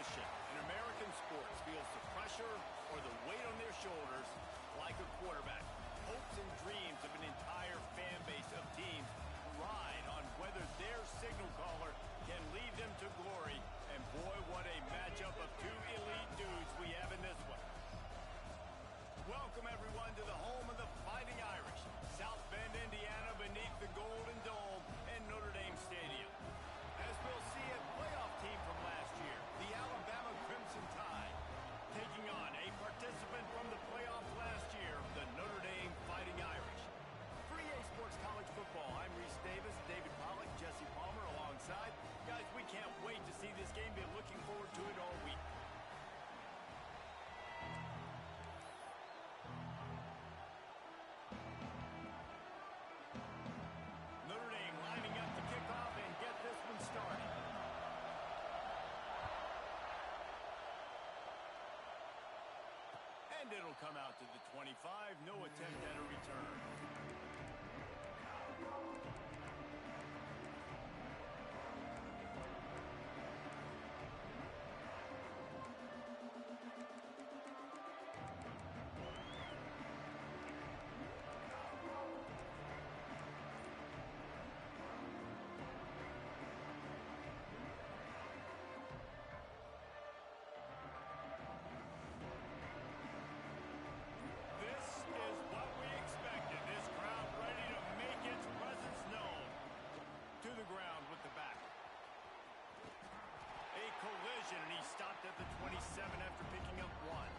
position in American sports feels the pressure or the weight on their shoulders like a quarterback. Hopes and dreams of an entire fan base of teams ride on whether their signal caller can lead them to glory. And boy, what a matchup of two elite dudes we have in this one. Welcome, everyone, to the home of the Fighting Irish, South Bend, Indiana, beneath the Golden Dome and Notre Dame Stadium. As we'll see, a playoff team from last year, the Alabama Crimson Tide, taking on a participant from the playoffs last year, the Notre Dame Fighting Irish. For EA Sports College Football, I'm Reese Davis, David Pollack, Jesse Palmer alongside. Guys, we can't wait to see this game. Been looking forward to it all week. Notre Dame lining up to kick off and get this one started. And it'll come out to the 25. No attempt at a return. And he stopped at the 27 after picking up one.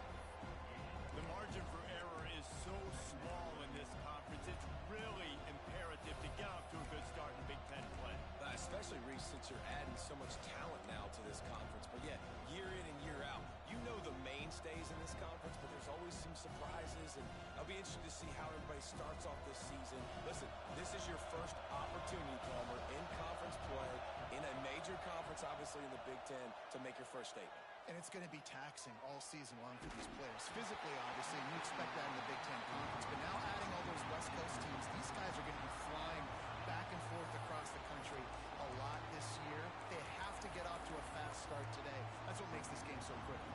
The margin for error is so small in this conference. It's really imperative to get off to a good start in Big Ten play. Especially, Reese, since you're adding so much talent now to this conference. But yeah, year in and year out, you know the mainstays in this conference, but there's always some surprises. And I'll be interested to see how everybody starts off this season. Listen, this is your first opportunity, Palmer, in conference play, in a major conference, obviously in the Big Ten, to make your first statement. And it's going to be taxing all season long for these players. Physically, obviously, and you expect that in the Big Ten Conference. But now adding all those West Coast teams, these guys are going to be flying back and forth across the country a lot this year. They have to get off to a fast start today. That's what makes this game so critical.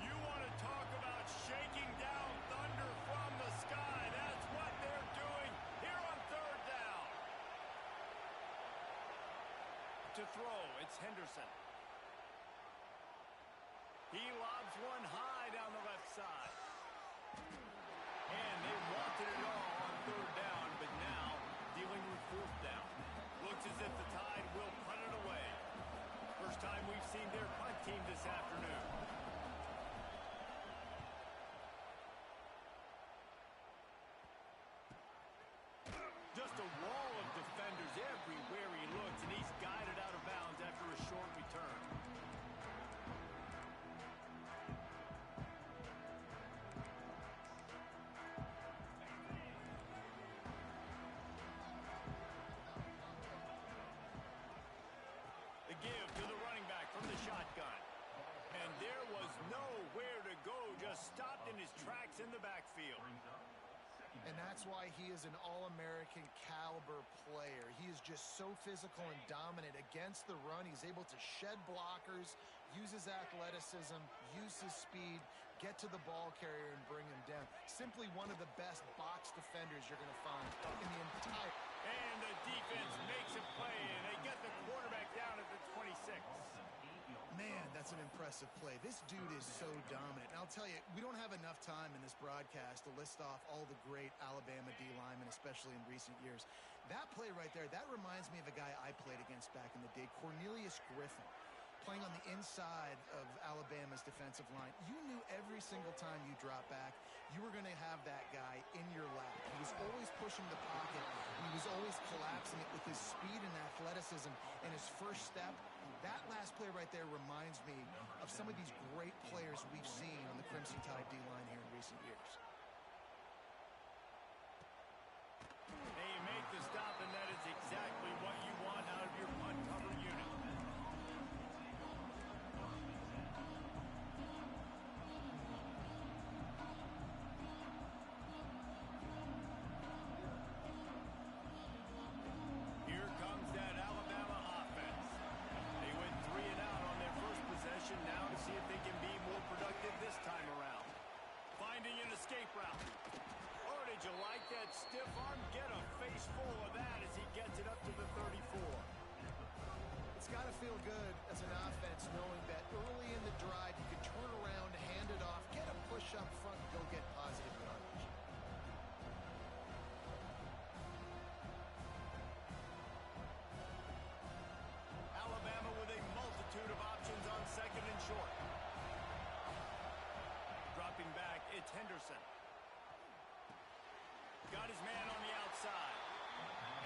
You want to talk about shaking down thunder from the sky. That's what they're doing here on third down. To throw, it's Henderson. He lobs one high down the left side. And they wanted it all on third down, but now dealing with fourth down. Looks as if the Tide will punt it away. First time we've seen their punt team this afternoon. Just a wall of defenders everywhere he looks, and he's guided out of bounds after a short return. The give to the running back from the shotgun. And there was nowhere to go, just stopped in his tracks in the backfield. And that's why he is an All-American caliber player. He is just so physical and dominant against the run. He's able to shed blockers, use his athleticism, use his speed, get to the ball carrier and bring him down. Simply one of the best box defenders you're going to find in the entire... And the defense makes a play, and they get the quarterback down at the 26. Man, that's an impressive play. This dude is so dominant. And I'll tell you, we don't have enough time in this broadcast to list off all the great Alabama D linemen, especially in recent years. That play right there, that reminds me of a guy I played against back in the day, Cornelius Griffin, playing on the inside of Alabama's defensive line. You knew every single time you dropped back, you were going to have that guy in your lap. He was always pushing the pocket. He was always collapsing it with his speed and athleticism and his first step. That last play right there reminds me of some of these great players we've seen on the Crimson Tide D-line here in recent years. They make the stop, and that is exactly what you want out of your punt cover unit. Here comes that Alabama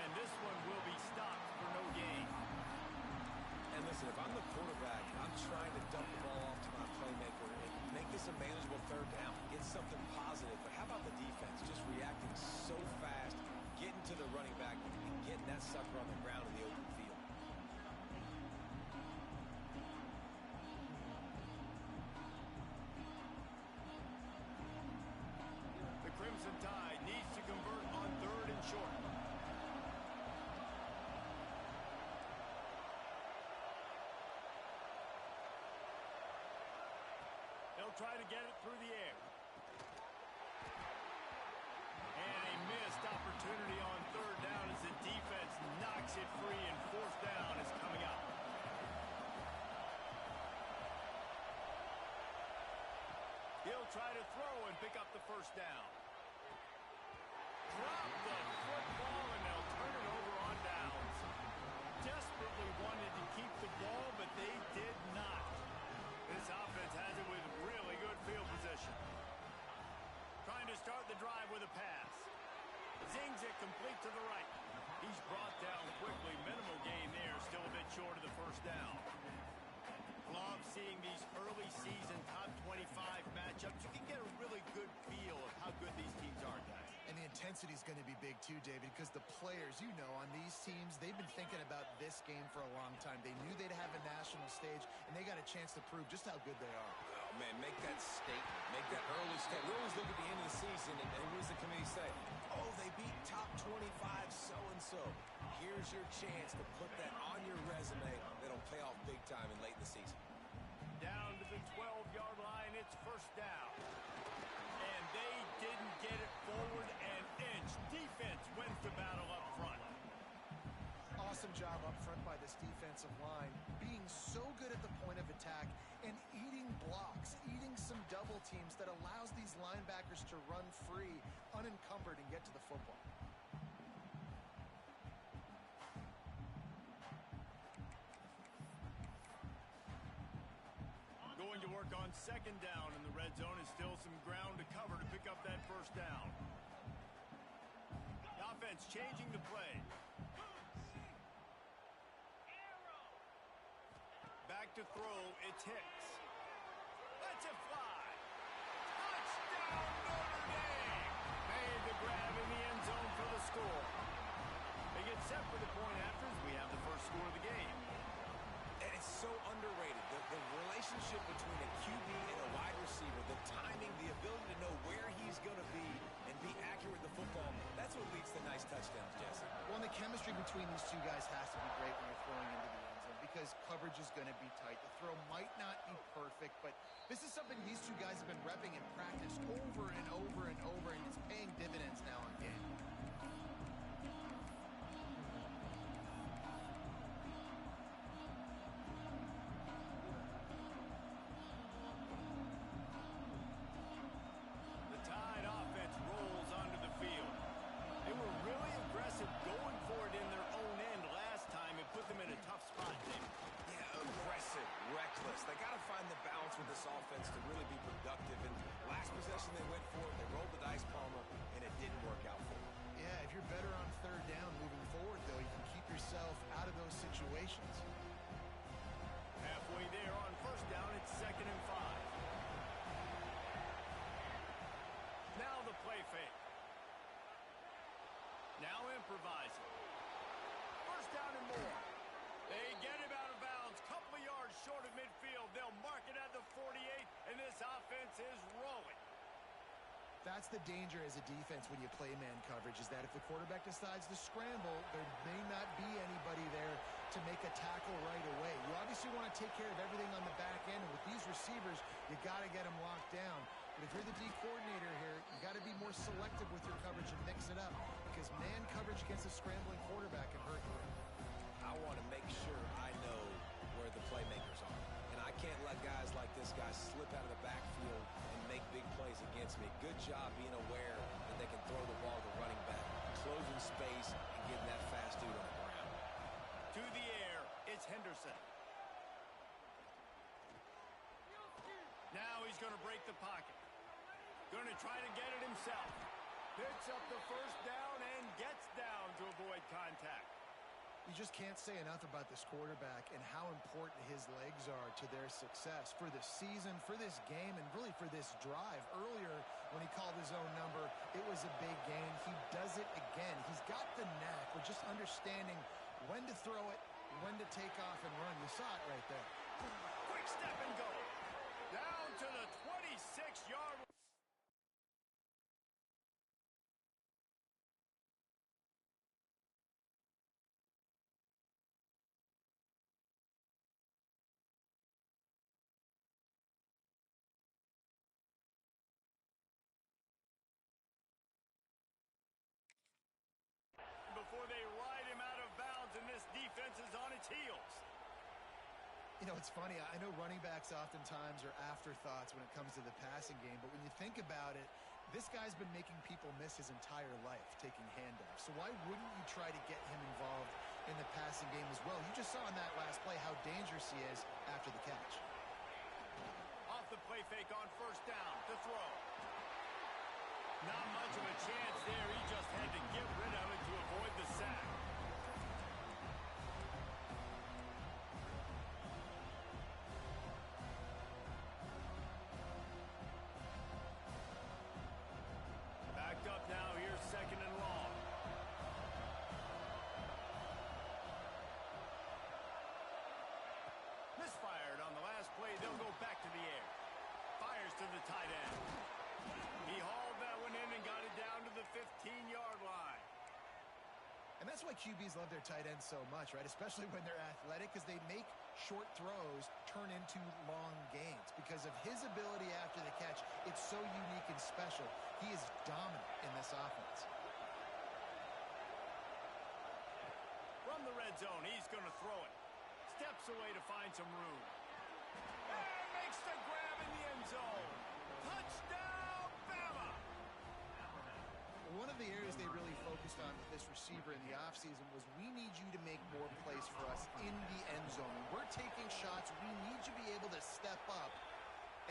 And this one will be stopped for no gain. And listen, if I'm the quarterback, I'm trying to dump the ball off to my playmaker and make this a manageable third down. Get something positive. But how about the defense? Just reacting so fast, getting to the running back, and getting that sucker on the ground in the open field. The Crimson Tide needs to convert on 3rd and short. They'll try to get it through the air. And a missed opportunity on 3rd down as the defense knocks it free, and 4th down is coming up. He'll try to throw and pick up the 1st down. Drop the football, and they'll turn it over on downs. Desperately wanted to keep the ball, but they did not. This offense has it with really good field position. Trying to start the drive with a pass. Zings it complete to the right. He's brought down quickly. Minimal gain there. Still a bit short of the 1st down. Love seeing these early season top 25 matchups. You can get a really good feel of how good these teams are, guys. And the intensity is going to be big too, David, because the players, you know, on these teams, they've been thinking about this game for a long time. They knew they'd have a national stage, and they got a chance to prove just how good they are. Oh, man, make that statement. Make that early statement. We always look at the end of the season, and what does the committee say? Oh, they beat top 25 so-and-so. Here's your chance to put that on your resume that'll pay off big time in late in the season. Down to the 12-yard line, it's 1st down. And they didn't get it forward an inch. Defense wins the battle up front. Awesome job up front by this defensive line, being so good at the point of attack and eating blocks, eating some double teams that allows these linebackers to run free, unencumbered, and get to the football. Going to work on 2nd down in the red zone, and still some ground to cover to pick up that 1st down. The offense changing the play. Back to throw, it's Hicks. Lets it fly. Touchdown, Notre Dame! Made the grab in the end zone for the score. They get set for the point after as we have the 1st score of the game. And it's so underrated. The relationship between a QB and a wide receiver, the timing, the ability to know where he's going to be and be accurate with the football, that's what leads to nice touchdowns, Jesse. Well, and the chemistry between these two guys has to be great when you're throwing into the end zone because coverage is going to be tight. The throw might not be perfect, but this is something these two guys have been repping in practice over and over and over, and it's paying dividends now in game. They got to find the balance with this offense to really be productive. And last possession they went for it, they rolled the dice, Palmer, and it didn't work out for them. Yeah, if you're better on 3rd down moving forward, though, you can keep yourself out of those situations. Halfway there on 1st down, it's 2nd and 5. Now the play fake. Now improvising. 1st down and more. They get him out of bounds. Couple of yards short of midfield. They'll mark it at the 48, and this offense is rolling. That's the danger as a defense when you play man coverage, is that if the quarterback decides to scramble, there may not be anybody there to make a tackle right away. You obviously want to take care of everything on the back end, and with these receivers, you got to get them locked down. But if you're the D coordinator here, you got to be more selective with your coverage and mix it up, because man coverage against a scrambling quarterback can hurt you. I want to make sure I know where the playmakers are. And I can't let guys like this guy slip out of the backfield and make big plays against me. Good job being aware that they can throw the ball to running back, closing space, and getting that fast dude on the ground. To the air, it's Henderson. Now he's going to break the pocket. Going to try to get it himself. Picks up the first down and gets down to avoid contact. You just can't say enough about this quarterback and how important his legs are to their success for this season, for this game, and really for this drive. Earlier, when he called his own number, it was a big gain. He does it again. He's got the knack with just understanding when to throw it, when to take off and run. You saw it right there. Quick step and go. Down to the 26-yard line. Before they ride him out of bounds, and this defense is on its heels. You know, it's funny. I know running backs oftentimes are afterthoughts when it comes to the passing game, but when you think about it, this guy's been making people miss his entire life taking handoffs. So why wouldn't you try to get him involved in the passing game as well? You just saw in that last play how dangerous he is after the catch. Off the play fake on first down to throw. Not much of a chance there. He just had to get rid of it to avoid the sack. Backed up now. Here's second and long. Misfired on the last play. They'll go back to the air. Fires to the tight end. He hauled that one in and got it down to the 15-yard line. And that's why QBs love their tight ends so much, right? Especially when they're athletic, because they make short throws turn into long gains. Because of his ability after the catch, it's so unique and special. He is dominant in this offense. From the red zone, he's going to throw it. Steps away to find some room. And makes the grab in the end zone. Touchdown, Bama! One of the areas they really focused on with this receiver in the offseason was we need you to make more plays for us in the end zone. When we're taking shots, we need you to be able to step up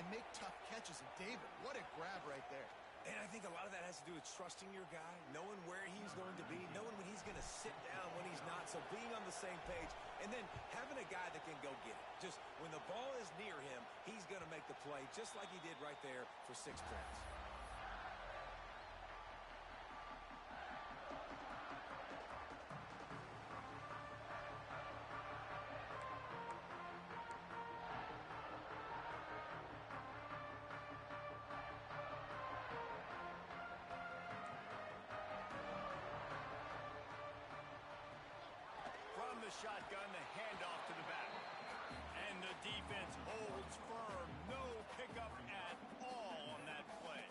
and make tough catches. And David, what a grab right there. And I think a lot of that has to do with trusting your guy, knowing where he's going to be, knowing when he's going to sit down, when he's not, so being on the same page, and then having a guy that can go get it. Just when the ball is near him, he's going to make the play, just like he did right there for 6 points. From the shotgun, the handoff to the back. And the defense holds firm. No pickup at all on that play.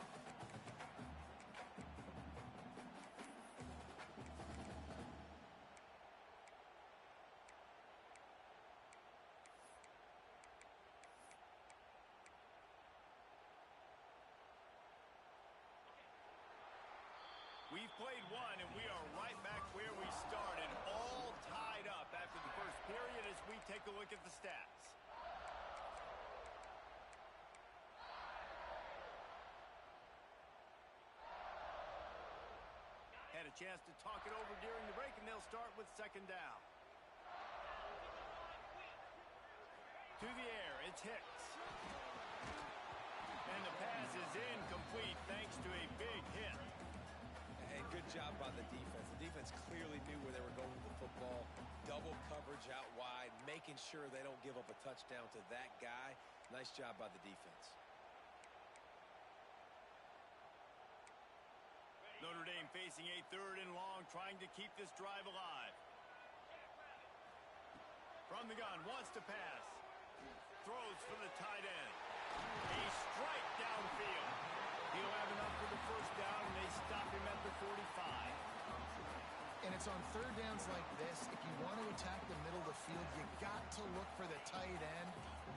We've played one, and we are right back where we started, all tied up after the first period as we take a look at the stats. Had a chance to talk it over during the break, and they'll start with second down. To the air, it's Hicks. And the pass is incomplete thanks to a big hit. Hey, good job by the defense. The defense clearly knew where they were going with the football. Double coverage out wide, making sure they don't give up a touchdown to that guy. Nice job by the defense. Notre Dame facing a third and long, trying to keep this drive alive. From the gun, wants to pass. Throws for the tight end. A strike downfield. He'll have enough for the first down, and they stop him at the 45. And it's on third downs like this. If you want to attack the middle of the field, you got to look for the tight end.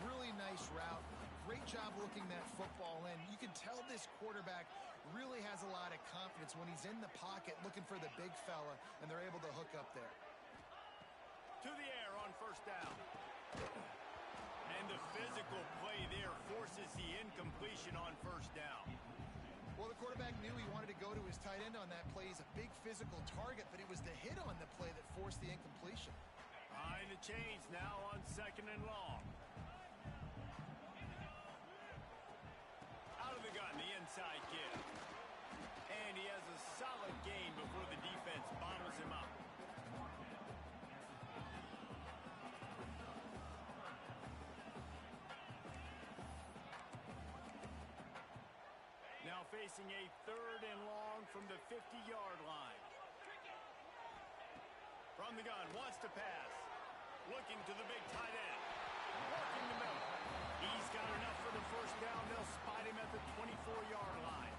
Really nice route. Great job looking that football in. You can tell this quarterback really has a lot of confidence when he's in the pocket looking for the big fella, and they're able to hook up there. To the air on first down. And the physical play there forces the incompletion on first down. Well, the quarterback knew he wanted to go to his tight end on that play. He's a big physical target, but it was the hit on the play that forced the incompletion. Behind the chains now on 2nd and long. Out of the gun, the inside give. And he has a solid gain before the defense bottles him up. Now facing a 3rd and long from the 50-yard line. From the gun, wants to pass. Looking to the big tight end. Working the middle. He's got enough for the first down. They'll spot him at the 24-yard line.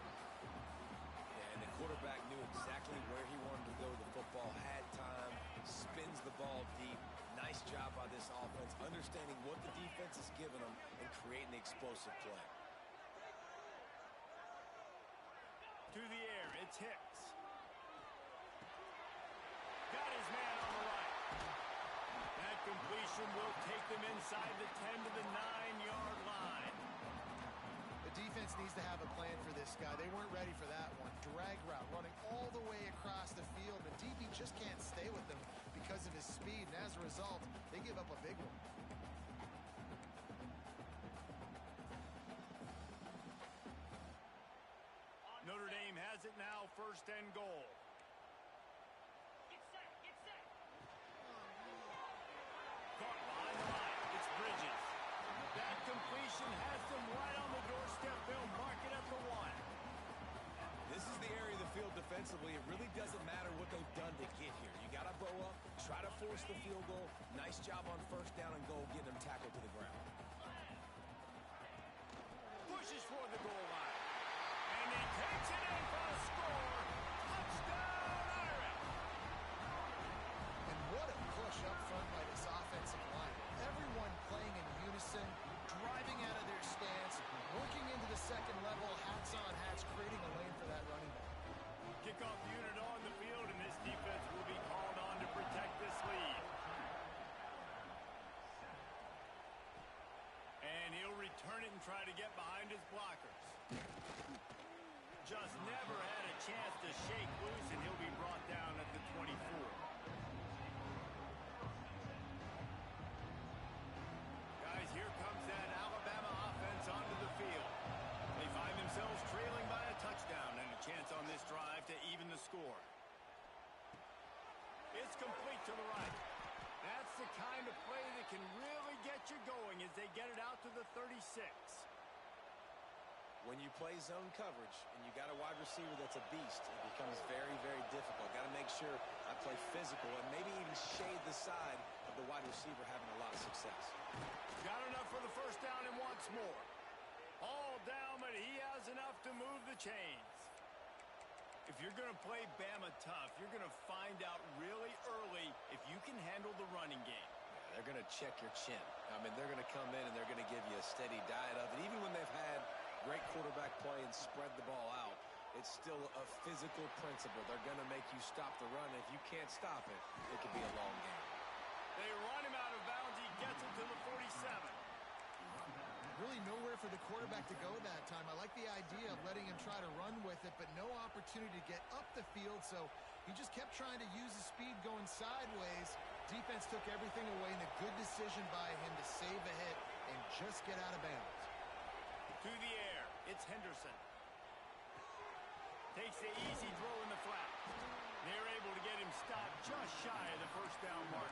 Yeah, and the quarterback knew exactly where he wanted to go with the football, had time, spins the ball deep. Nice job by this offense, understanding what the defense is giving them and creating the explosive play. To the air, it's Hicks. Got his man on the right. That completion will take them inside the 10 to the 9-yard line. The defense needs to have a plan for this guy. They weren't ready for that one. Drag route running all the way across the field. The DB just can't stay with them because of his speed, and as a result, they give up a big one. Notre Dame has it now, 1st and goal. Caught behind the line. It's Bridges. That completion has them right on the doorstep. They'll mark it at the 1. This is the area of the field defensively. It really doesn't matter what they've done to get here. You got to bow up, try to force the field goal. Nice job on 1st down and goal, getting them tackled to the ground. Pushes for the goal line. And he takes it in for a score. Touchdown, Irish. And what a push up front by this offensive line. Everyone playing in unison, driving out of their stance, working into the 2nd level, hats on hats, creating a lane for that running back. Kickoff unit on the field, and this defense will be called on to protect this lead. And he'll return it and try to get behind his blockers. Just never had a chance to shake loose, and he'll be brought down at the 24. Guys, here comes that Alabama offense onto the field. They find themselves trailing by a touchdown and a chance on this drive to even the score. It's complete to the right. That's the kind of play that can really get you going as they get it out to the 36. When you play zone coverage and you got a wide receiver that's a beast, it becomes very, very difficult. Got to make sure I play physical and maybe even shade the side of the wide receiver having a lot of success. Got enough for the first down and wants more. All down, but he has enough to move the chains. If you're going to play Bama tough, you're going to find out really early if you can handle the running game. Yeah, they're going to check your chin. I mean, they're going to come in and they're going to give you a steady diet of it. Even when they've had great quarterback play and spread the ball out, it's still a physical principle. They're going to make you stop the run. If you can't stop it, it could be a long game. They run him out of bounds. He gets it to the 47. Really nowhere for the quarterback to go that time. I like the idea of letting him try to run with it, but no opportunity to get up the field, so he just kept trying to use his speed going sideways. Defense took everything away, and a good decision by him to save a hit and just get out of bounds. To the air, it's Henderson. Takes the easy throw in the flat. They're able to get him stopped just shy of the first down mark.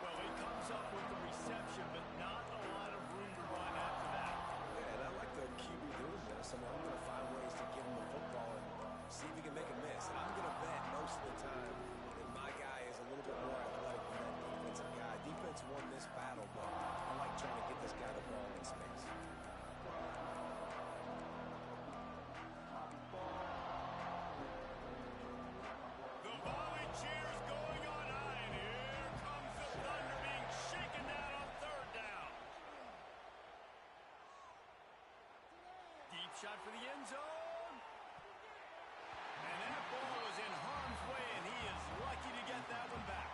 Well, he comes up with the reception, but not a lot of room to run after that. Yeah, and I like the QB doing this. I mean, I'm going to find ways to give him the football and see if he can make a miss. And I'm going to bet most of the time that my guy is a little bit more athletic than that defensive guy. Defense won this battle, but I like trying to get this guy the ball in space. The volley cheers going on high, and here comes the Thunder being shaken down on 3rd down. Deep shot for the end zone. And that ball was in harm's way, and he is lucky to get that one back.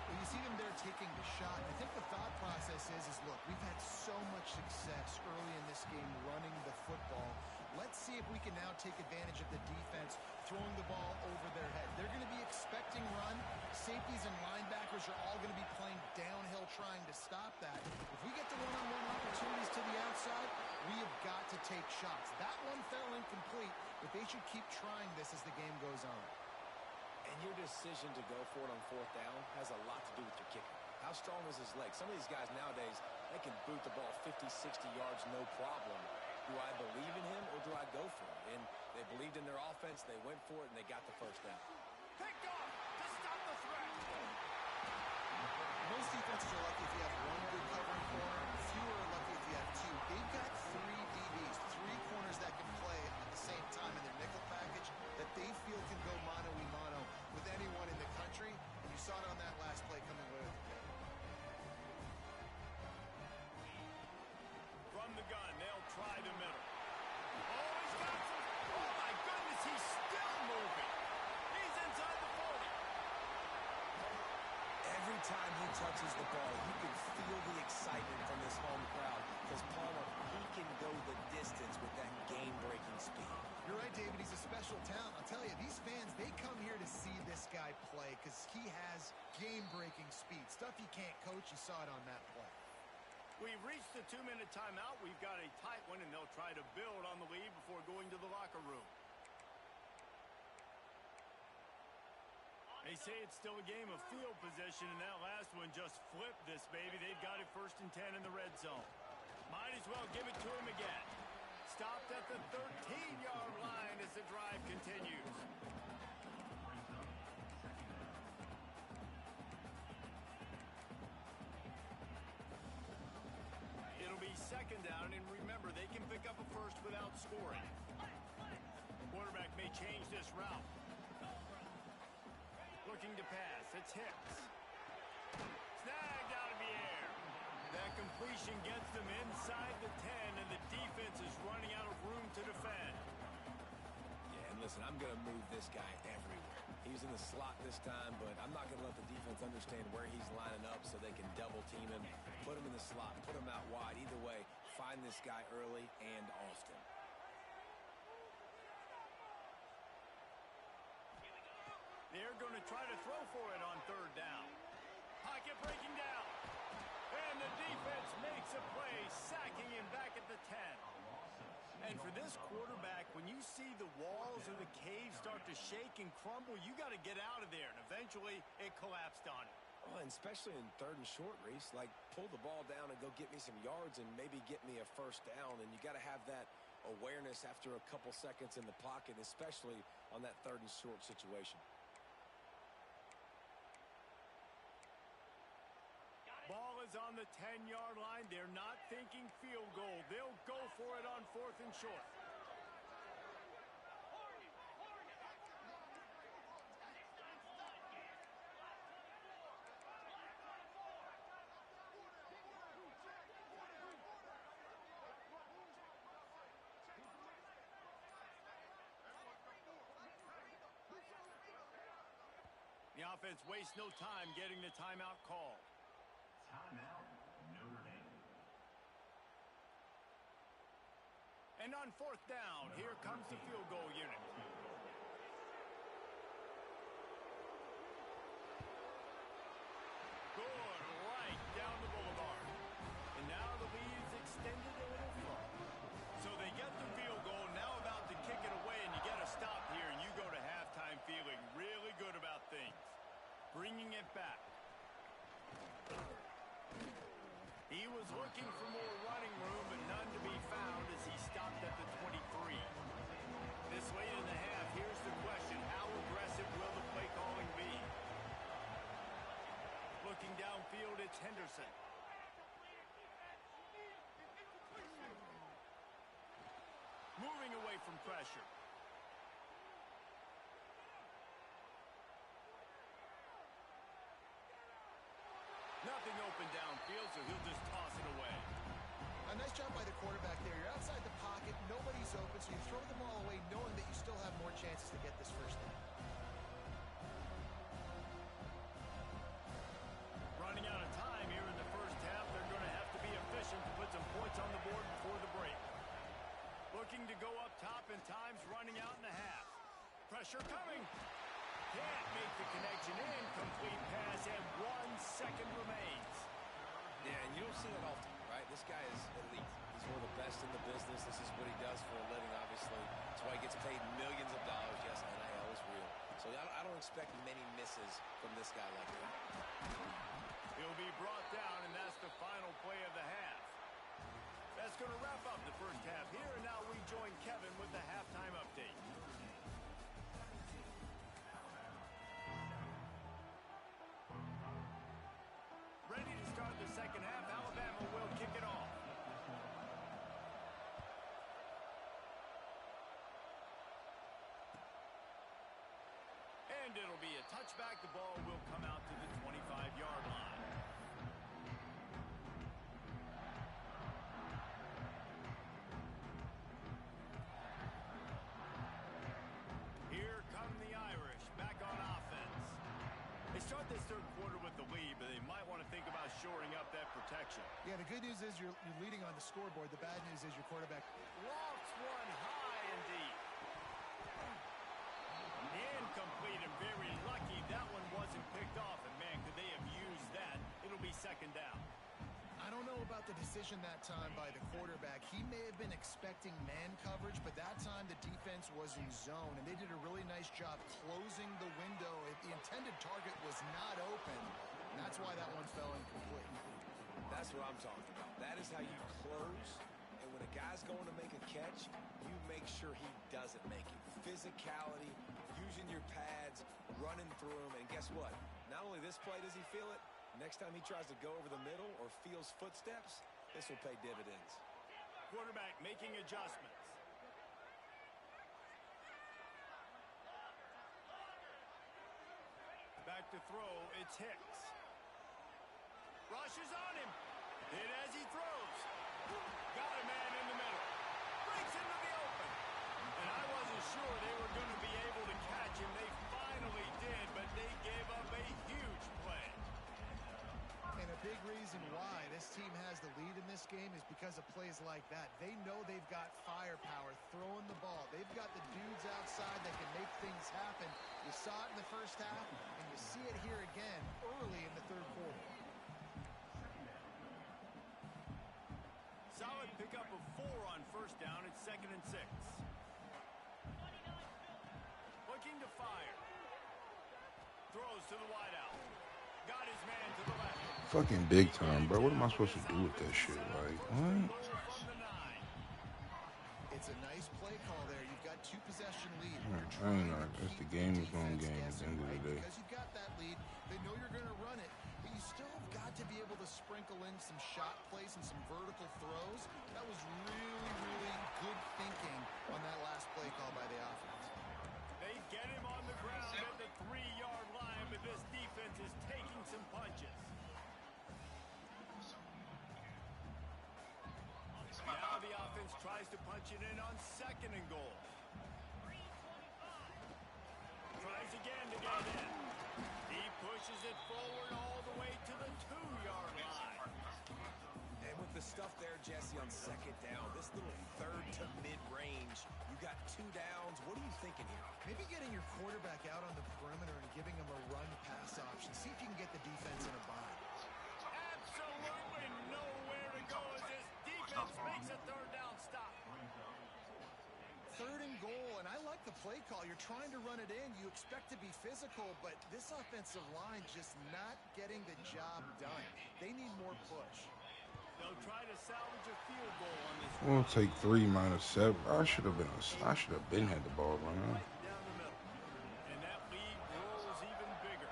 Well, you see them there taking the shot. I think the thought process is look, we've had so much success early in this game running the football. Let's see if we can now take advantage of the defense throwing the ball over their head. They're going to be expecting run. Safeties and linebackers are all going to be playing downhill trying to stop that. If we get the one-on-one opportunities to the outside, we have got to take shots. That one fell incomplete, but they should keep trying this as the game goes on. And your decision to go for it on fourth down has a lot to do with your kicker. How strong is his leg? Some of these guys nowadays, they can boot the ball 50, 60 yards, no problem. Do I believe in him or do I go for it? And they believed in their offense, they went for it, and they got the first down. Picked off to stop the threat. Most defenses are lucky if you have one good covering corner. Fewer are lucky if you have two. They've got three DBs, three corners that can play at the same time in their nickel package that they feel can go mano-a-mano with anyone in the country. And you saw it on that last play coming away with the pick. From the gun, they'll try the middle. Oh, he's got some. Oh, my goodness, he's still moving. He's inside the 40. Every time he touches the ball, you can feel the excitement from this home crowd because Palmer, he can go the distance with that game-breaking speed. You're right, David. He's a special talent. I'll tell you, these fans, they come here to see this guy play because he has game-breaking speed. Stuff you can't coach. You saw it on that play. We've reached the 2-minute timeout. We've got a tight one, and they'll try to build on the lead before going to the locker room. They say it's still a game of field position, and that last one just flipped this baby. They've got it 1st and 10 in the red zone. Might as well give it to him again. Stopped at the 13-yard line as the drive continues. It'll be 2nd down, and remember, they can pick up a first without scoring. Quarterback may change this route. Looking to pass. It's Hicks. Snagged out of the air. That completion gets them inside the 10, and the defense is running out of room to defend. Yeah, and listen, I'm going to move this guy everywhere. He's in the slot this time, but I'm not going to let the defense understand where he's lining up so they can double team him, put him in the slot, put him out wide. Either way, find this guy early and often. They're going to try to throw for it on 3rd down. Pocket breaking down. And the defense makes a play, sacking him back at the 10. And for this quarterback, when you see the walls or the caves start to shake and crumble, you got to get out of there. And eventually, it collapsed on him. Oh, and especially in 3rd and short, Reese, like pull the ball down and go get me some yards and maybe get me a first down. And you got to have that awareness after a couple seconds in the pocket, especially on that 3rd and short situation. Ball is on the 10-yard line. They're not thinking field goal. They'll go for it on 4th and short. The offense wastes no time getting the timeout called. Timeout, Notre Dame. And on 4th down, here comes the field goal unit. Good, right down the boulevard. And now the lead is extended a little further. So they get the field goal, now about to kick it away, and you get a stop here, and you go to halftime feeling really good about things. Bringing it back. He was looking for more running room, but none to be found as he stopped at the 23. This late in the half, here's the question. How aggressive will the play calling be? Looking downfield, it's Henderson. Moving away from pressure. Nothing open downfield, so he'll just toss it away. A nice job by the quarterback there. You're outside the pocket, nobody's open, so you throw the ball away knowing that you still have more chances to get this first down. Running out of time here in the first half. They're going to have to be efficient to put some points on the board before the break. Looking to go up top. pressure coming. Can't make the connection. Incomplete pass, and 1 second remains. Yeah, and you don't see that often, right? This guy is elite. He's one of the best in the business. This is what he does for a living, obviously. That's why he gets paid millions of dollars. Yes, NIL is real. So I don't expect many misses from this guy like that. He'll be brought down, and that's the final play of the half. That's going to wrap up the first half here, and now we join Kevin with the halftime update. Ready to start the second half. Alabama will kick it off. And it'll be a touchback. The ball will come out to the 25-yard line. Here come the Irish back on offense. They start this third quarter with the lead, but they might want to think about shoring up that protection. Yeah, the good news is you're leading on the scoreboard. The bad news is your quarterback Lofts one high and deep. Incomplete and very lucky that one wasn't picked off. And, man, could they have used that? It'll be second down. I don't know about the decision that time by the quarterback. He may have been expecting man coverage, but that time the defense was in zone, and they did a really nice job closing the window. The intended target was not open, and that's why that one fell incomplete. That's what I'm talking about. That is how you close, and when a guy's going to make a catch, you make sure he doesn't make it. Physicality, using your pads, running through them, and guess what? Not only this play does he feel it, next time he tries to go over the middle or feels footsteps, this will pay dividends. Quarterback making adjustments. Back to throw, it's Hicks. Rushes on him. Hit as he throws. Got a man in the middle. Breaks into the open. And I wasn't sure they were going to be able to catch him. They finally did, but they gave up a huge play. And a big reason why this team has the lead in this game is because of plays like that. They know they've got firepower throwing the ball. They've got the dudes outside that can make things happen. You saw it in the first half, and you see it here again early in the third quarter. Solid pickup of 4 on first down. It's 2nd and 6. Looking to fire. Throws to the wideout. Got his man to the left. Fucking big time, bro. What am I supposed to do with that shit? Like, what? It's a nice play call there. You've got 2 possession lead. I ain't know. That's the game is long game at the end of the day. Because you've got that lead, they know you're going to run it, but you still have got to be able to sprinkle in some shot plays and some vertical throws. That was really, really good thinking on that last play call by the offense. They get him on the ground at the 3-yard line, but this defense is taking some punches. Now the offense tries to punch it in on 2nd and goal. Tries again to get in. He pushes it forward all the way to the 2-yard line. And with the stuff there, Jesse, on 2nd down, this little third to mid-range, you got 2 downs. What are you thinking here? Maybe getting your quarterback out on the perimeter and giving him a run-pass option. See if you can get the defense in a bind. Absolutely nowhere to go as this defense makes a 3rd down stop. 3rd and goal, and I like the play call. You're trying to run it in. You expect to be physical, but this offensive line just not getting the job done. They need more push. They'll try to salvage a field goal on this. We'll take 3 minus 7. I should have been had the ball right now. Right down the middle. And that lead grows even bigger.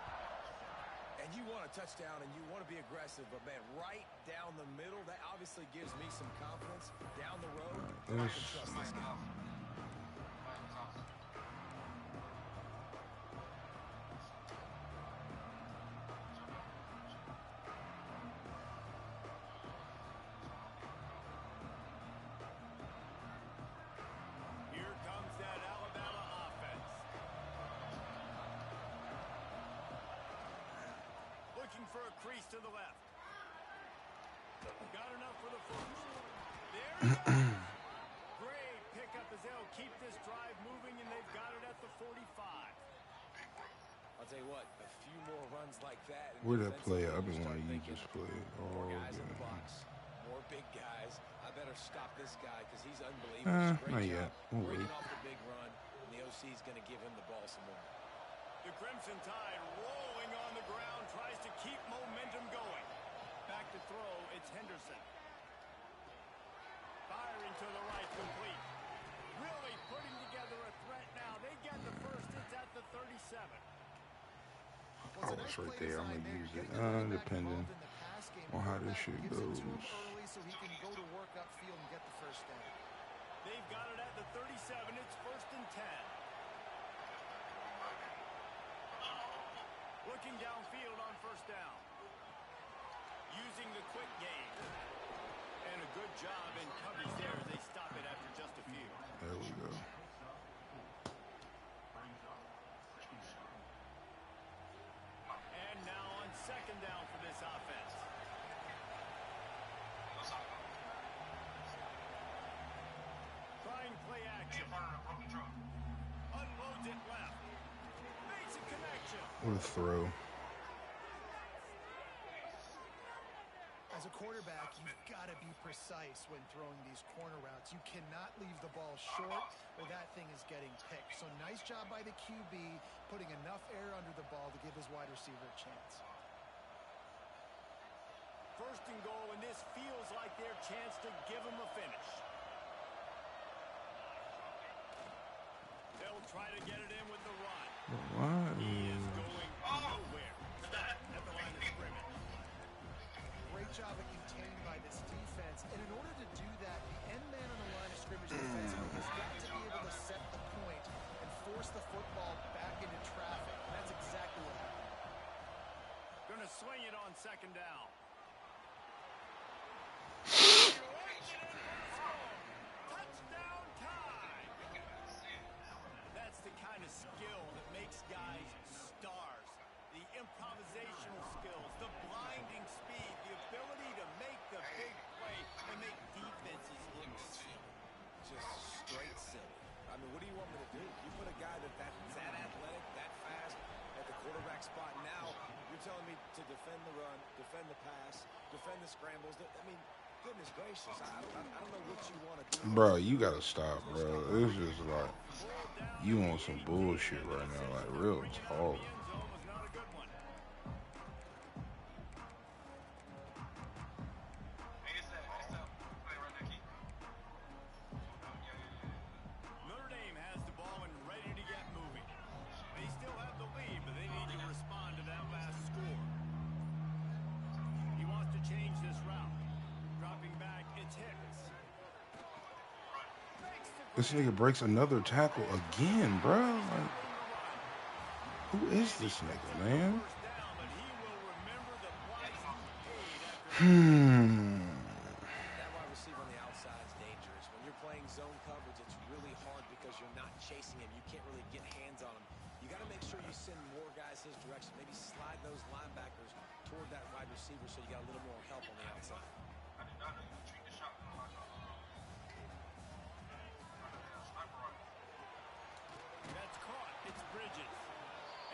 And you want a touchdown and you want to be aggressive, but man, right down the middle, that obviously gives me some confidence. Down the road, I can trust this guy. Here comes that Alabama offense. Looking for a crease to the left. Got enough for the first. There he goes. Great pickup as they'll keep this drive moving, and they've got it at the 45. I'll tell you what, a few more runs like that. Where that play? I've been start wanting to use thinking, this play more all guys in the game. box, more big guys. I better stop this guy because he's unbelievable. Not Great yet. job We'll breaking wait. off the big run, and the OC is going to give him the ball some more. The Crimson Tide rolling on the ground, tries to keep momentum going. Back to throw, it's Henderson. Firing to the right, complete. Really putting together a threat now. They get the first, it's at the 37. Well, Oh, it's right there. I'm going to use it. Depending on how this shit goes. Early so he can go to work upfield and get the first down. They've got it at the 37. It's 1st and 10. Looking downfield on 1st down. Using the quick game. And a good job in coverage there as they stop it after just a few. There we go. And now on 2nd down for this offense. Trying play action. Unloads it left. Makes a connection. What a throw. As a quarterback, you've got to be precise when throwing these corner routes. You cannot leave the ball short or that thing is getting picked. So nice job by the QB putting enough air under the ball to give his wide receiver a chance. 1st and goal, and this feels like their chance to give him a finish. They'll try to get it in with the run. What? He is going nowhere. At the line of scrimmage. Great job of contained by this defense. And in order to do that, the end man on the line of scrimmage defensively has got to be able to set the point and force the football back into traffic. And that's exactly what happened. Going to swing it on 2nd down. Touchdown time! That's the kind of skill that makes guys stars. The improvisational skills, the blinding speed, the ability to make the big play and make defenses look silly. Just straight silly. I mean, what do you want me to do? You put a guy that's that athletic, that fast at the quarterback spot. Now you're telling me to defend the run, defend the pass, defend the scrambles. I mean, goodness gracious. I don't know what you want to do. Bro, you got to stop, bro. It's just like, you on some bullshit right now. Like, real talk. Notre Dame has the ball and ready to get moving. They still have the lead, but they need to respond to that last score. He wants to change this route. Dropping back, it's Hicks. This nigga breaks another tackle again, bro. Like, who is this nigga, man? That wide receiver on the outside is dangerous. When you're playing zone coverage, it's really hard because you're not chasing him. You can't really get hands on him. You got to make sure you send more guys his direction. Maybe slide those linebackers toward that wide receiver so you got a little more help on the outside. That's caught. It's Bridges.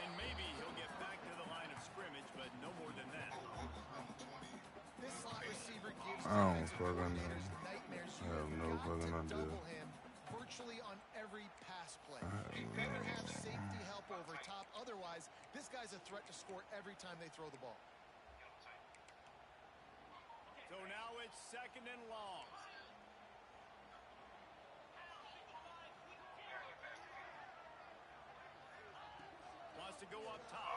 And maybe he'll get back to the line of scrimmage, but no more than that. This slot receiver gives I don't defensive fucking know. coordinators nightmares. I have no fucking idea. Double him virtually on every pass play. You better have safety help over top. Otherwise, this guy's a threat to score every time they throw the ball. So now it's 2nd and long. Wants to go up top.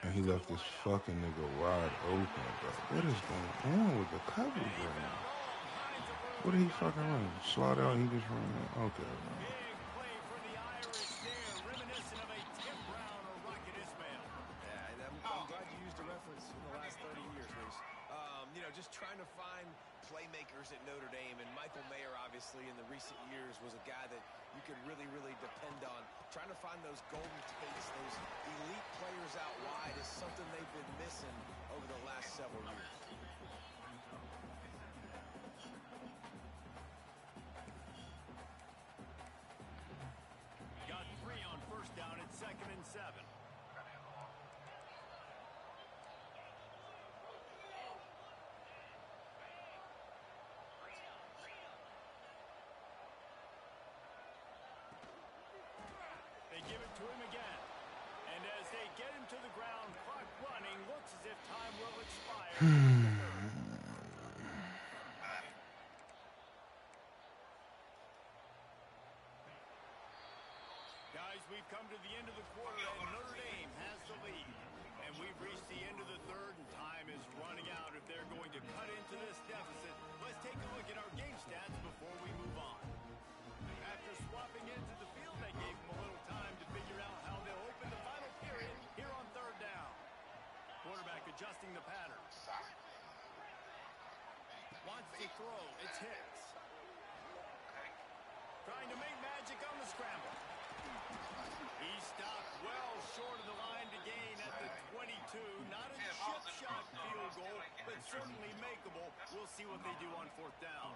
And he left this fucking nigga wide open, bro. What is going on with the coverage right now? What did he fucking run? Slide out and he just ran out. Okay, man. Big play for the Irish there, reminiscent of a Tim Brown or Rocket Ismail. Yeah, and I'm glad you used a reference in the last 30 years, Reese. You know, just trying to find playmakers at Notre Dame, and Michael Mayer, obviously, in the recent years, was a guy that you could really, really depend on. Trying to find those golden takes, those elite players out wide is something they've been missing over the last several years. to him again. And as they get him to the ground, clock running, looks as if time will expire. Guys, we've come to the end of the quarter, and Notre Dame has the lead. And we've reached the end of the third, and time is running out if they're going to cut into this deficit. Let's take a look at our game stats before we move on. After swapping into the field, that gave them a little time to figure out how they'll open the final period here on third down. Quarterback adjusting the pattern. Wants to throw. It's Hicks. Trying to make magic on the scramble. He stopped well short of the line to gain at the 22. Not a chip shot field goal, but certainly makeable. We'll see what they do on fourth down.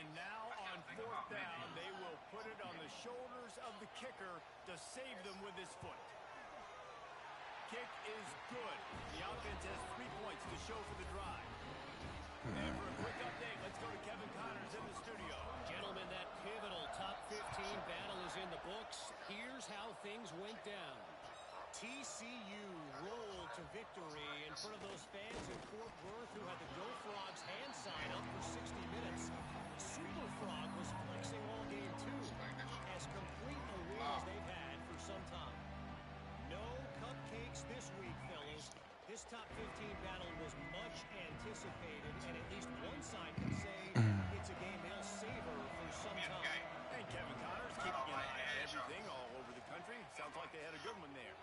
And now on fourth down, they will put it on the shoulders of the kicker to save them with his foot. Kick is good. The offense has 3 points to show for the drive. And for a quick update, let's go to Kevin Connors in the studio. Gentlemen, that pivotal top 15 battle is in the books. Here's how things went down. TCU rolled to victory in front of those fans in Fort Worth who had the Go Frogs hand sign up for 60 minutes. Super Frog was flexing all game too. As complete a win as they've had for some time. No cupcakes this week, fellas. This top 15 battle was much anticipated, and at least one side can say it's a game they'll savor for some time. And Kevin Connors keeping an eye on everything all over the country. Sounds like they had a good one there.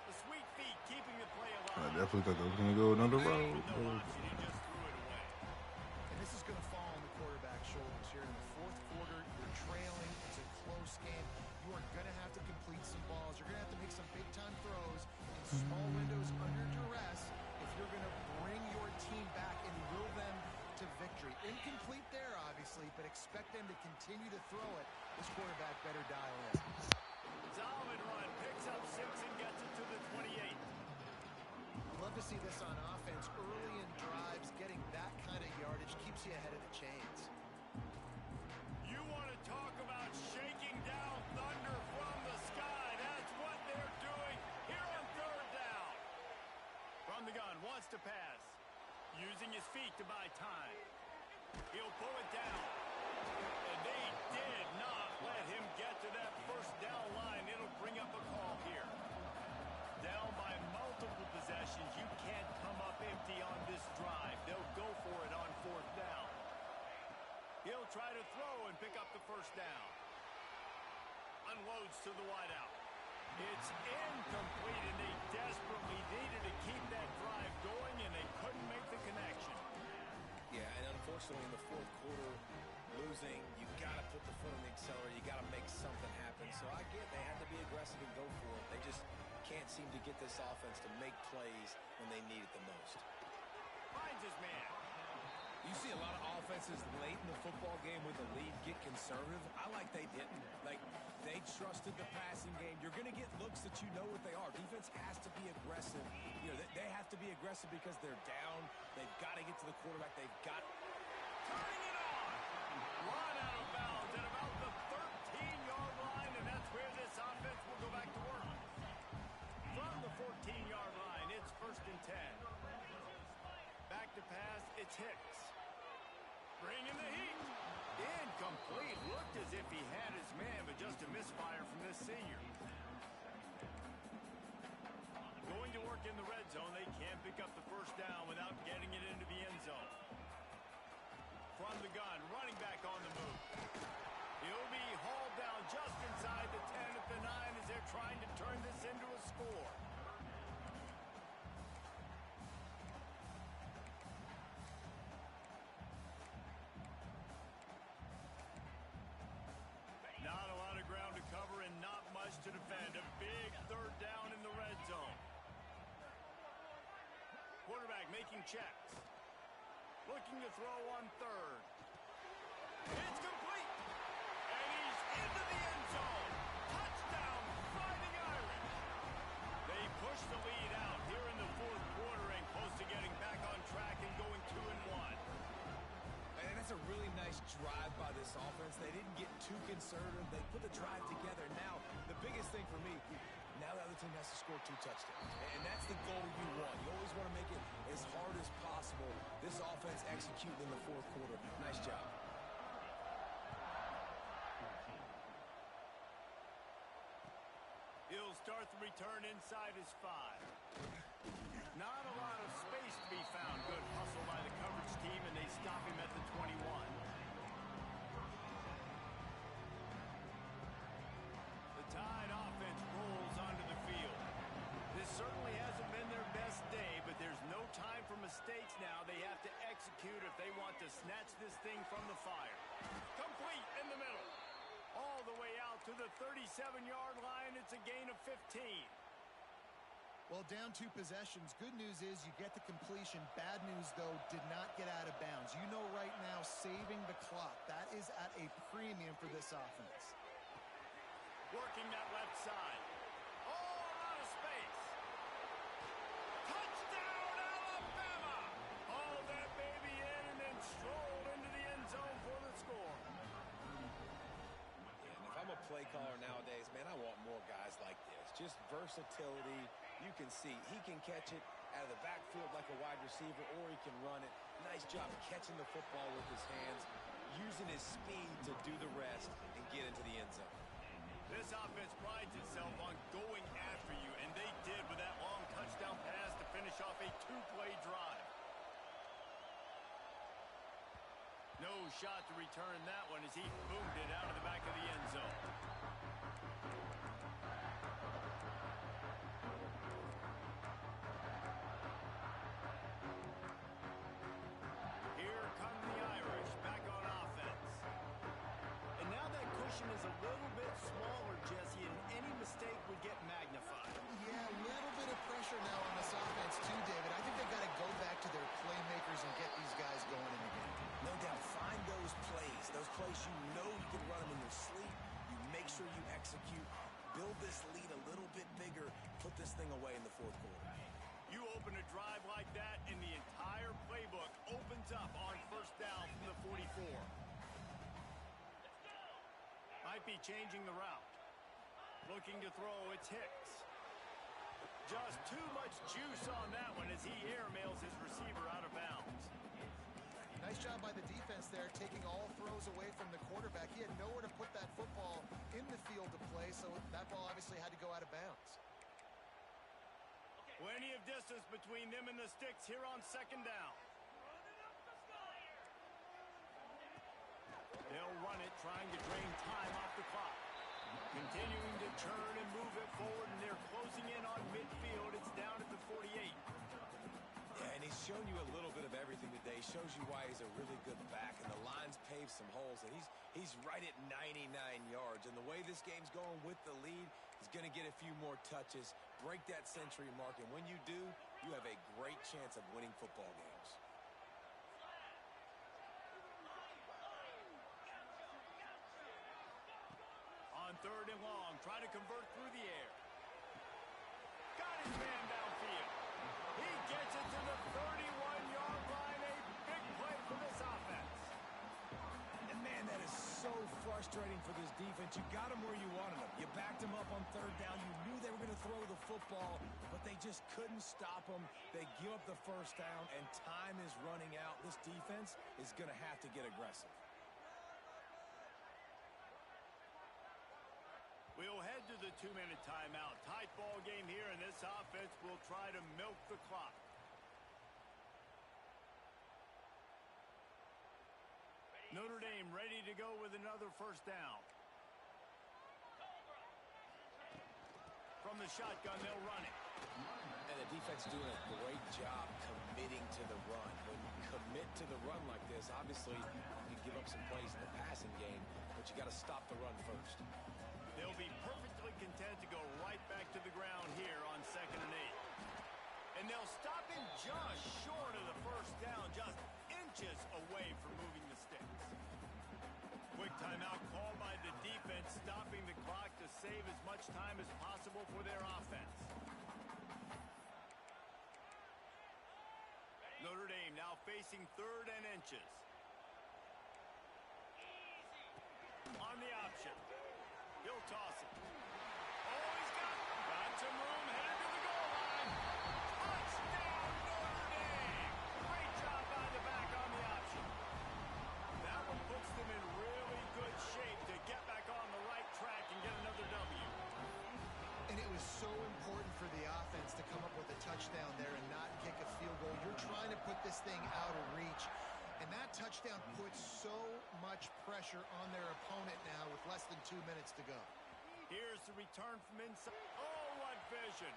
The sweet feet keeping the play alive. I definitely thought they was going to go another road. No option, he just threw it away. And this is going to fall on the quarterback's shoulders here in the fourth quarter. You're trailing. It's a close game. You are going to have to complete some balls. You're going to have to make some big-time throws in small windows under duress if you're going to bring your team back and will them to victory. Incomplete there, obviously, but expect them to continue to throw it. This quarterback better dial in. Solid run, picks up 6 and gets it to the 28. Love to see this on offense early in drives. Getting that kind of yardage keeps you ahead of the chains. You want to talk about shaking down thunder from the sky. That's what they're doing here on third down. From the gun, wants to pass. Using his feet to buy time. He'll pull it down. And they did not let him get to that first down line. It'll bring up a call here. Down by multiple possessions. You can't come up empty on this drive. They'll go for it on fourth down. He'll try to throw and pick up the first down. Unloads to the wideout. It's incomplete, and they desperately needed to keep that drive going, and they couldn't make the connection. Yeah, and unfortunately in the fourth quarter, losing, you got to put the foot on the accelerator. You got to make something happen. So I get they had to be aggressive and go for it. They just can't seem to get this offense to make plays when they need it the most. Finds his man. You see a lot of offenses late in the football game with a lead get conservative. I like they didn't. Like, they trusted the passing game. You're going to get looks that you know what they are. Defense has to be aggressive. You know, they have to be aggressive because they're down. They've got to get to the quarterback. They've got... Turning it on. Run out of bounds at about the 13-yard line, and that's where this offense will go back to work. From the 14-yard line, it's 1st and 10. Back to pass, it's Hicks. Bringing the heat. Incomplete. Looked as if he had his man, but just a misfire from this senior. Going to work in the red zone. They can't pick up the first down without getting it into the end zone. From the gun, running back on the move. He'll be hauled down just inside the 10 at the 9 as they're trying to turn this into a score. Not a lot of ground to cover and not much to defend. A big third down in the red zone. Quarterback making checks. Looking to throw on third. It's complete. And he's into the end zone. Touchdown, Fighting Irish. They push the lead out here in the fourth quarter and close to getting back on track and going 2-1. And that's a really nice drive by this offense. They didn't get too conservative. They put the drive together. Now, the biggest thing for me, now the other team has to score 2 touchdowns. And that's the goal you want. You always want to make it as hard as possible. This offense executing in the fourth quarter. Nice job. He'll start the return inside his 5. Not a lot of space to be found. Good hustle by the coverage team, and they stop him at the 21. The Tide offense rolls onto the field. This certainly hasn't been their best day, but there's no time for mistakes now. They have to execute if they want to snatch this thing from the fire. Complete in the middle. All the way out to the 37-yard line. It's a gain of 15. Well, down 2 possessions. Good news is you get the completion. Bad news, though, did not get out of bounds. You know right now, saving the clock. That is at a premium for this offense. Working that left side. Oh, out of space. Touchdown, Alabama! Hauled that baby in and then strolled into the end zone for the score. And if I'm a play caller nowadays, man, I want more guys like this. Just versatility. You can see he can catch it out of the backfield like a wide receiver, or he can run it. Nice job catching the football with his hands, using his speed to do the rest and get into the end zone. This offense prides itself on going after you, and they did with that long touchdown pass to finish off a 2-play drive. No shot to return that one as he boomed it out of the back of the end zone. Here come the Irish back on offense. And now that cushion is a little bit smaller, Jesse, and any mistake would get magnified. Yeah, a little bit of pressure now on this offense too, David. I think they've got to go back to their playmakers and get these guys going in the game. No doubt, find those plays you know you can run them in your sleep. You make sure you execute, build this lead a little bit bigger, put this thing away in the fourth quarter. You open a drive like that, and the entire playbook opens up on first down from the 44. Might be changing the route. Looking to throw, it's Hicks. Just too much juice on that one as he airmails his receiver out of bounds. Nice job by the defense there, taking all throws away from the quarterback. He had nowhere to put that football in the field to play, so that ball obviously had to go out of bounds. Plenty of distance between them and the sticks here on second down. They'll run it, trying to drain time off the clock. Continuing to turn and move it forward, and they're closing in on midfield. It's down at the 48. Yeah, and he's shown you a little bit of everything today. Shows you why he's a really good back, and the line's paved some holes, and he's right at 99 yards. And the way this game's going with the lead, he's going to get a few more touches, break that century mark, and when you do, you have a great chance of winning football games. On third and long, trying to convert through the air. Got his man downfield. He gets it to the 31-yard line. A big play for this offense. And man, that is so frustrating for this defense. You got him where you wanted him. You backed him up on third down. You knew they were going to throw the football, but they just couldn't stop him. They give up the first down, and time is running out. This defense is going to have to get aggressive. We'll head to the 2-minute timeout. Tight ball game here, and this offense will try to milk the clock. Notre Dame ready to go with another first down. From the shotgun, they'll run it. And the defense doing a great job committing to the run. When you commit to the run like this, obviously you can give up some plays in the passing game, but you got to stop the run first. They'll be perfectly content to go right back to the ground here on 2nd and 8. And they'll stop him just short of the first down, just inches away from moving the sticks. Quick timeout called by the defense, stopping the clock to save as much time as possible for their offense. Notre Dame now facing 3rd and inches. On the is so important for the offense to come up with a touchdown there and not kick a field goal. You're trying to put this thing out of reach. And that touchdown puts so much pressure on their opponent now with less than 2 minutes to go. Here's the return from inside. Oh, what vision.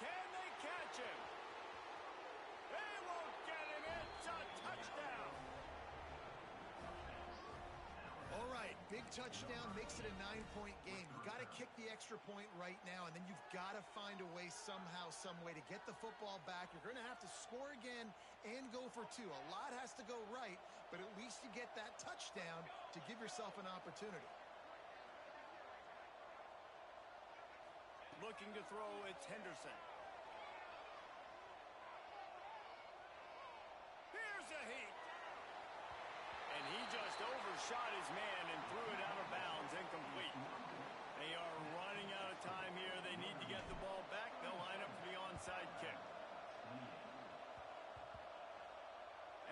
Can they catch him? They won't get him. It's a touchdown. All right, big touchdown makes it a 9-point game. You got to kick the extra point right now, and then you've got to find a way somehow, some way to get the football back. You're going to have to score again and go for two. A lot has to go right, but at least you get that touchdown to give yourself an opportunity. Looking to throw, it's Henderson. Here's a heat. And he just overshot his man and threw it out of bounds, incomplete. They are running out of time here. They need to get the ball back. They'll line up for the onside kick.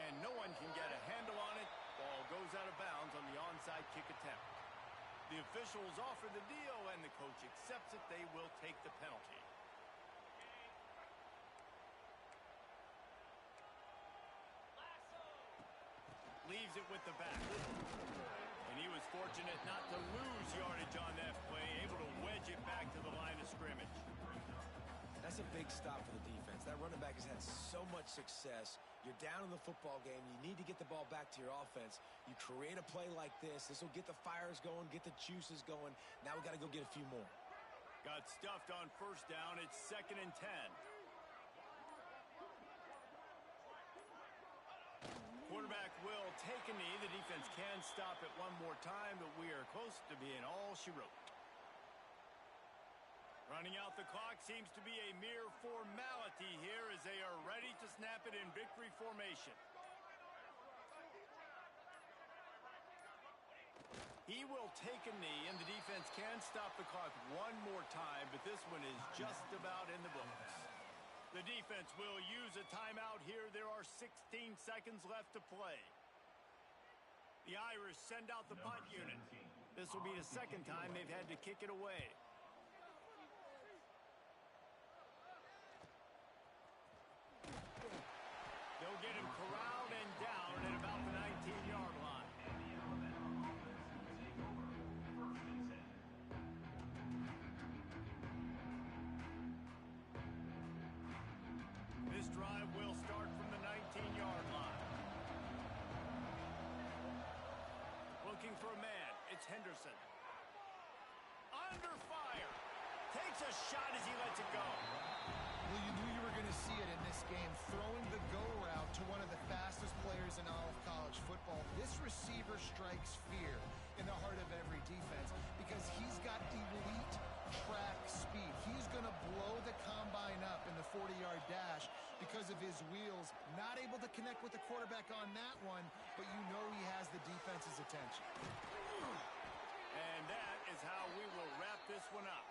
And no one can get a handle on it. Ball goes out of bounds on the onside kick attempt. The officials offer the deal, and the coach accepts it. They will take the penalty. Leaves it with the back. And he was fortunate not to lose yardage on that play, able to wedge it back to the line of scrimmage. That's a big stop for the defense. That running back has had so much success. You're down in the football game. You need to get the ball back to your offense. You create a play like this. This will get the fires going, get the juices going. Now we got to go get a few more. Got stuffed on first down. It's 2nd and 10. Quarterback will take a knee. The defense can stop it one more time, but we are close to being all she wrote. Running out the clock seems to be a mere formality here as they are ready to snap it in victory formation. He will take a knee, and the defense can stop the clock one more time, but this one is just about in the books. The defense will use a timeout here. There are 16 seconds left to play. The Irish send out the punt unit. This will be the second time they've had to kick it away. They'll get him corralled and down at about the 19-yard line. This drive will start from the 19-yard line. Looking for a man. It's Henderson. Under fire. Takes a shot as he lets it go. Well, you knew you were going to see it in this game, throwing the go route to one of the fastest players in all of college football. This receiver strikes fear in the heart of every defense because he's got elite track speed. He's going to blow the combine up in the 40-yard dash because of his wheels. Not able to connect with the quarterback on that one, but you know he has the defense's attention. And that is how we will wrap this one up.